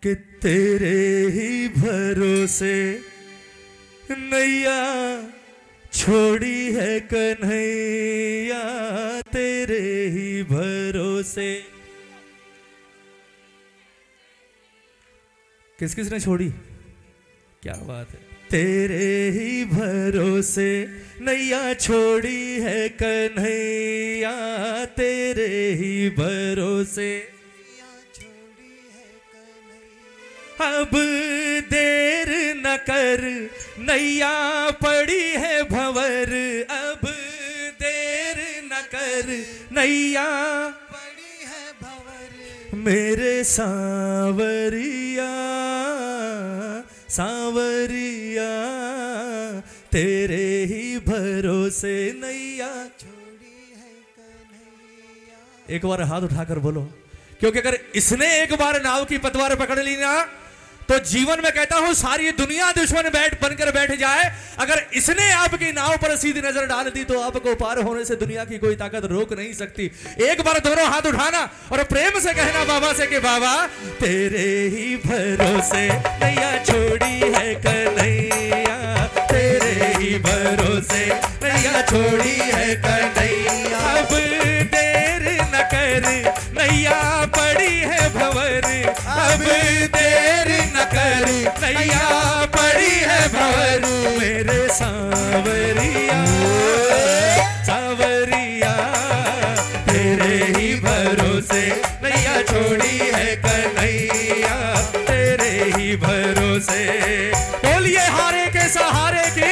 कि तेरे ही भरोसे नैया छोड़ी है कन्हैया, तेरे ही भरोसे। किस किस ने छोड़ी? क्या बात है। तेरे ही भरोसे नैया छोड़ी है कन्हैया, तेरे ही भरोसे। अब देर न कर नैया पड़ी है भंवर, अब देर न कर नैया पड़ी है भंवर। मेरे सांवरिया सांवरिया, तेरे ही भरोसे नैया छोड़ी है कन्हैया। एक बार हाथ उठाकर बोलो, क्योंकि अगर इसने एक बार नाव की पतवार पकड़ ली ना, तो जीवन में कहता हूं सारी दुनिया दुश्मन बनकर बैठ जाए, अगर इसने आपकी नाव पर सीधी नजर डाल दी तो आपको पार होने से दुनिया की कोई ताकत रोक नहीं सकती। एक बार दोनों हाथ उठाना और प्रेम से कहना बाबा से कि बाबा तेरे ही भरोसे नैया छोड़ी है कन्हैया, तेरे ही भरोसे नैया छोड़ी है कन्हैया। अब देर न कर नैया पड़ी है भंवर, अब देर न कर नैया पड़ी है भंवर। मेरे सांवरिया सांवरिया, तेरे ही भरोसे नैया छोड़ी है कन्हैया, तेरे ही भरोसे। बोलिए हारे के सहारे की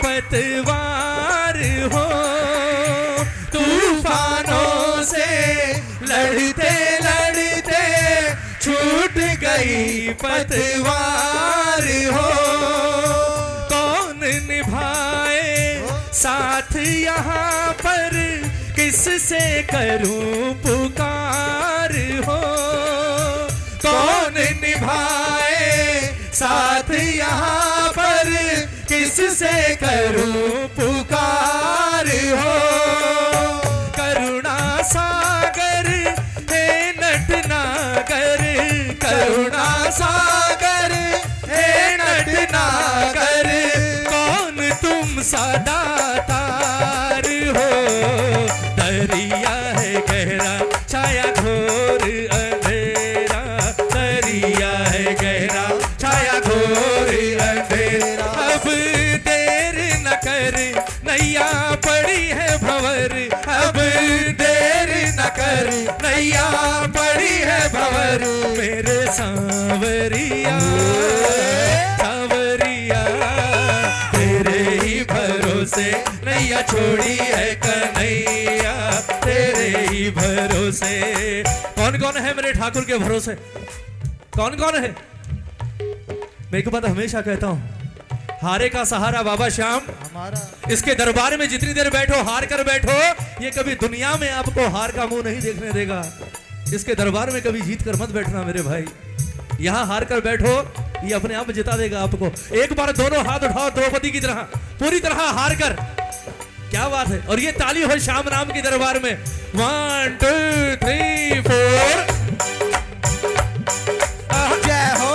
पतवार हो, तूफानों से लड़ते लड़ते छूट गई पतवार हो। कौन निभाए साथ यहाँ पर, किससे करूं पुकार हो। कौन निभाए साथ यहाँ पर, किससे करूं पुकार हो। करुणा सागर हे नटनागर, करुणा सागर हे नटनागर, कौन तुम सदा तार हो। दरिया है गहरा छाया घोर अंधेरा, दरिया है गहरा छाया घोर अंधेरा। अब देर न कर नैया पड़ी है भंवर, अब देर न कर नैया पड़ी है भंवर। मेरे सांवरिया सांवरिया, तेरे ही भरोसे नैया छोड़ी है कन्हैया, तेरे ही भरोसे। कौन कौन है मेरे ठाकुर के भरोसे? कौन कौन है? मैं एक बात हमेशा कहता हूं, हारे का सहारा बाबा श्याम हमारा। इसके दरबार में जितनी देर बैठो, हार कर बैठो, ये कभी दुनिया में आपको हार का मुंह नहीं देखने देगा। इसके दरबार में कभी जीत कर मत बैठना मेरे भाई, यहां हार कर बैठो, ये अपने आप जिता देगा आपको। एक बार दोनों हाथ उठाओ द्रौपदी की तरह, पूरी तरह हार कर। क्या बात है। और ये ताली हो श्याम नाम के दरबार में। 1 2 3 4 जय हो।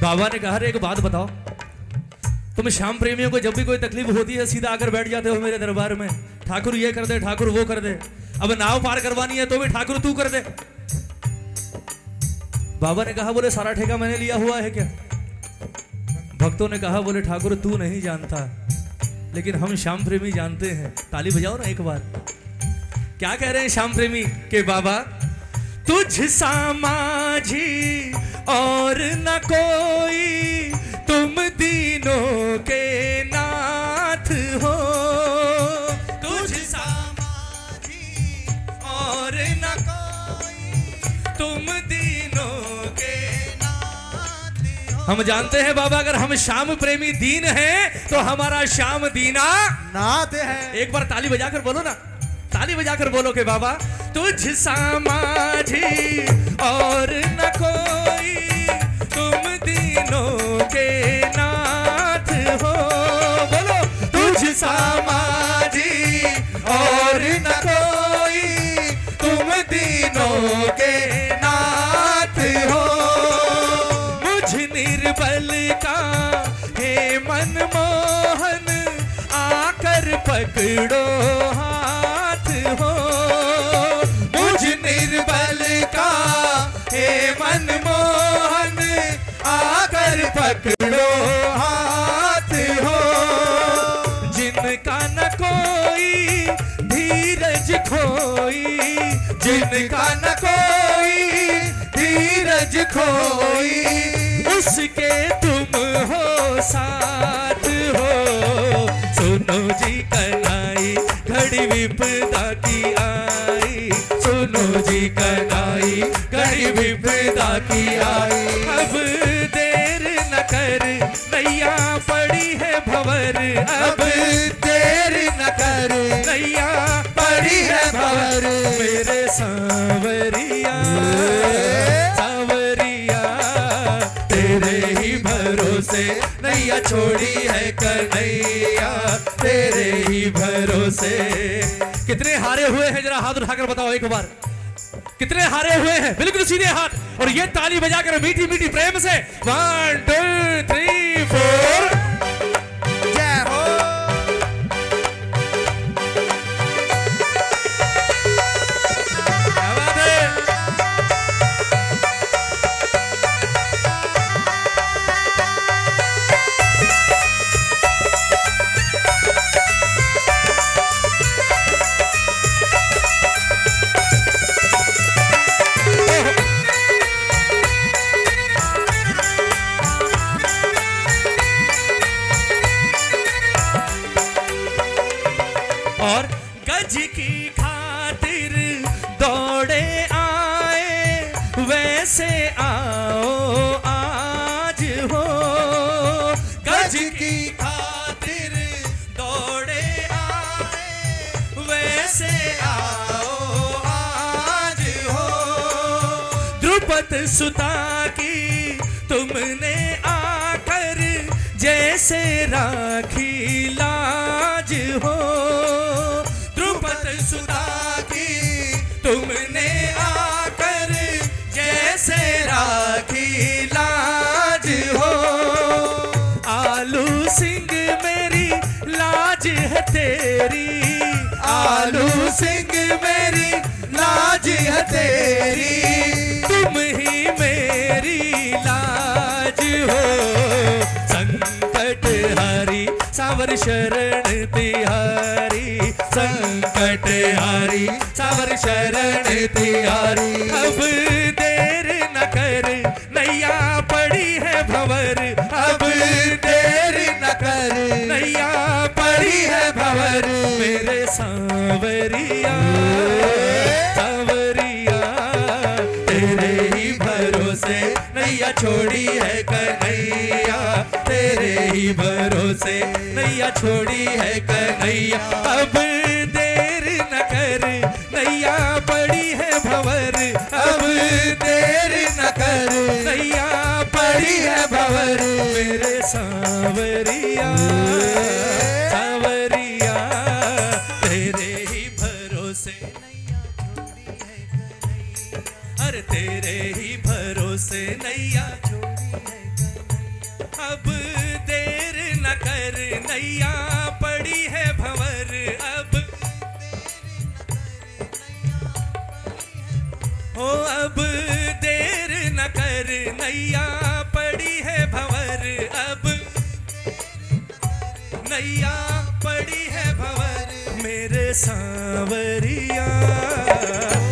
बाबा ने कहा एक बात बताओ, तुम श्याम प्रेमियों को जब भी कोई तकलीफ होती है सीधा आकर बैठ जाते हो मेरे दरबार में, ठाकुर ये कर दे, ठाकुर वो कर दे। अब नाव पार करवानी है तो भी ठाकुर तू कर दे। बाबा ने कहा बोले सारा ठेका मैंने लिया हुआ है क्या? भक्तों ने कहा बोले ठाकुर तू नहीं जानता, लेकिन हम श्याम प्रेमी जानते हैं। ताली बजाओ ना एक बार। क्या कह रहे हैं श्याम प्रेमी के बाबा? तुझ सा माझी और न कोई, तुम दीनों के नाथ हो। तुझ सा माझी और न कोई, तुम दीनों के नाथ हो। हम जानते हैं बाबा अगर हम श्याम प्रेमी दीन हैं तो हमारा श्याम दीना नाथ है। एक बार ताली बजाकर बोलो ना, ताली बजाकर बोलो के बाबा तुझ सा माझी और न कोई, तुम दीनों के नाथ हो। बोलो तुझ सा माझी और न कोई, तुम दीनों के नाथ हो। मुझ निर्बल का हे मनमोहन, आकर पकड़ो हाथ हो। मुझ निर्बल का हे मनमोहन, आकर पकड़ो हाथ हो। जिनका न कोई धीरज खोई, जिनका न कोई धीरज खोई, उसके तुम हो साथ हो। सुनो जी कनाई घड़ी विपदा की आई, सुनो जी कनाई घड़ी विपदा की आई। अब देर न कर नैया पड़ी है भंवर, अब देर न कर नैया पड़ी है भंवर। मेरे सांवरिया सांवरिया, तेरे ही भरोसे नैया छोड़ी है कन्हैया, तेरे ही भरोसे। कितने हारे हुए हैं जरा हाथ उठाकर बताओ एक बार, कितने हारे हुए हैं? बिल्कुल सीधे हाथ और ये ताली बजाकर मीठी मीठी प्रेम से 1 2 3 4 जय हो। क्या बात है? और गज की खातिर दौड़े आए, वैसे आओ आज हो। गज की खातिर दौड़े आए, वैसे आओ आज हो। द्रुपद सुता की तुमने आकर जैसे राखी लाज हो। द्रुपद सुता की तुमने आकर जैसे राखी लाज हो। आलू सिंह मेरी लाज है तेरी, आलू सिंह मेरी लाज है तेरी, तुम ही मेरी लाज हो। संकट हारी सावर शरण तिहारी, संकट हारी सावर शरण तिहारी। अब देर न कर नैया पड़ी है भंवर, अब देर न कर नैया पड़ी है भंवर। मेरे सांवरिया सांवरिया, तेरे ही भरोसे नैया छोड़ी है कन्हैया, तेरे ही भरोसे नैया छोड़ी है कन्हैया। अब देर न कर नैया पड़ी है भंवर, अब देर न कर नैया पड़ी है भंवर। मेरे सांवरिया सांवरिया, तेरे ही भरोसे नैया छोड़ी है कन्हैया, अरे तेरे ही भरोसे नैया छोड़ी है कन्हैया। अब देर न कर नैया पड़ी है भंवर अब, हो अब देर न कर, नैया पड़ी है भंवर अब, नैया पड़ी है भंवर। मेरे सांवरिया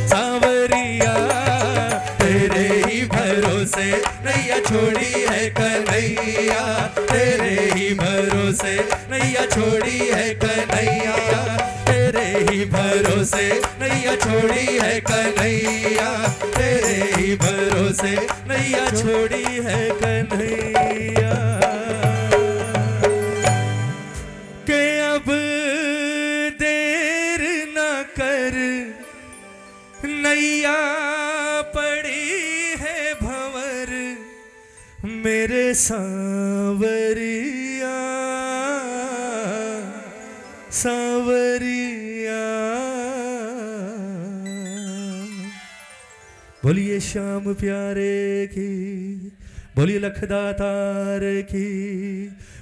सांवरिया तेरे ही भरोसे नैया छोड़ी है कन्हैया, तेरे ही भरोसे नैया छोड़ी है कन्हैया, तेरे ही भरोसे नैया छोड़ी है कन्हैया, तेरे ही भरोसे नैया छोड़ी है कन्हैया। के अब देर न कर, नैया पड़ी है भंवर। मेरे सांवरिया सांवरिया। बोलिए श्याम प्यारे की, बोलिए लखदातार की,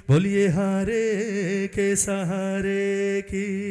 बोलिए हारे के सहारे की।